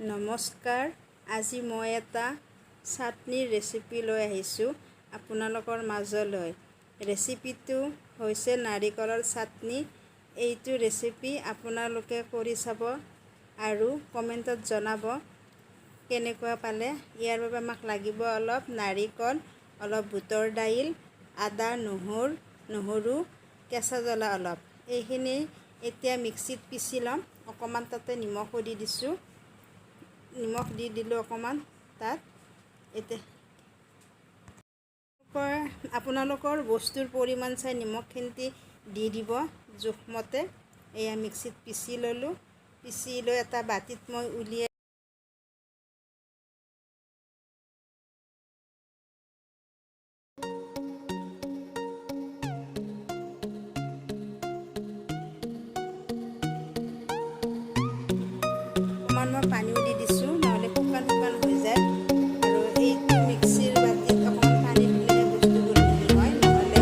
নমস্কাৰ। আজি মই এটা চাটনিৰ ৰেচিপি লৈ আহিছোঁ আপোনালোকৰ মাজলৈ। ৰেচিপিটো হৈছে নাৰিকলৰ চাটনি। এইটো ৰেচিপি আপোনালোকে কৰি চাব আৰু কমেণ্টত জনাব কেনেকুৱা পালে। ইয়াৰ বাবে আমাক লাগিব অলপ নাৰিকল, অলপ বুটৰ দাইল, আদা, নহৰু, কেঁচা জ্বলা অলপ। এইখিনি এতিয়া মিক্সিত পিচি ল'ম। অকণমান তাতে নিমখো দি দিছোঁ। নিমখ দি দিলোঁ অকণমান তাত। এতিয়া আপোনালোকৰ বস্তুৰ পৰিমাণ চাই নিমখখিনি দি দিব জোখমতে। এয়া মিক্সিত পিচি ল'লোঁ। পিচি লৈ এটা বাতিত মই উলিয়াই অকণমান মই পানীও দি দিছোঁ, নহ'লে শুকান হৈ যায়। আৰু এইটো মিক্সিৰ বাতিত অকণমান পানী দিলেহে বস্তুবোৰ মিহি হয়, নহ'লে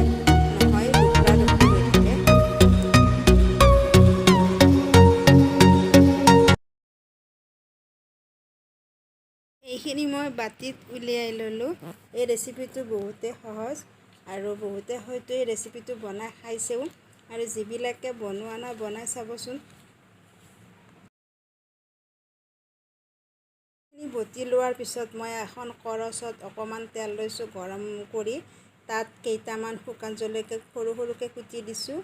নহয়, দুখৰা হৈ থাকে। এইখিনি মই বাতিত উলিয়াই ল'লোঁ। এই ৰেচিপিটো বহুতেই সহজ আৰু বহুতে হয়তো এই ৰেচিপিটো বনাই খাইছেও, আৰু যিবিলাকে বনোৱা নাই বনাই চাবচোন। বটি লোৱাৰ পিছত মই এখন কৰচত অকণমান তেল লৈছোঁ গৰম কৰি। তাত কেইটামান শুকান জলকীয়া সৰু সৰুকৈ কুটি দিছোঁ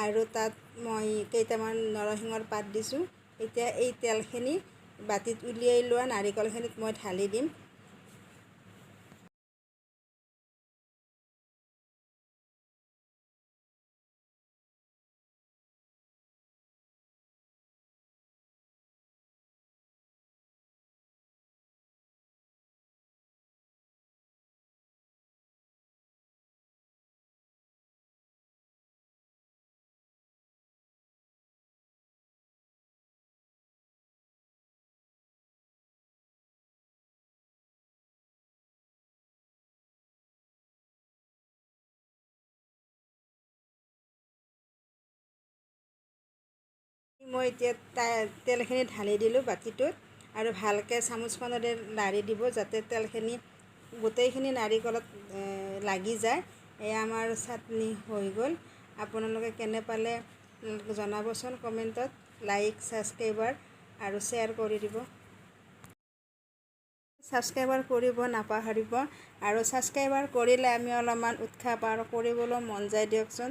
আৰু তাত মই কেইটামান নৰসিংহৰ পাত দিছোঁ। এতিয়া এই তেলখিনি বাতিত উলিয়াই লোৱা নাৰিকলখিনিত মই ঢালি দিম। মই এতিয়া তেলখিনি ঢালি দিলোঁ বাতিটোত, আৰু ভালকৈ চামুচখনেৰে লাৰি দিব যাতে তেলখিনি গোটেইখিনি নাৰিকলত লাগি যায়। এয়া আমাৰ চাটনি হৈ গ'ল। আপোনালোকে কেনে পালে জনাবচোন কমেণ্টত। লাইক, ছাবস্ক্ৰাইবাৰ আৰু শ্বেয়াৰ কৰি দিব। ছাবস্ক্ৰাইবাৰ কৰিব নাপাহৰিব, আৰু ছাবস্ক্ৰাইবাৰ কৰিলে আমি অলপমান উৎসাহ পাওঁ, কৰিবলৈ মন যায় দিয়কচোন।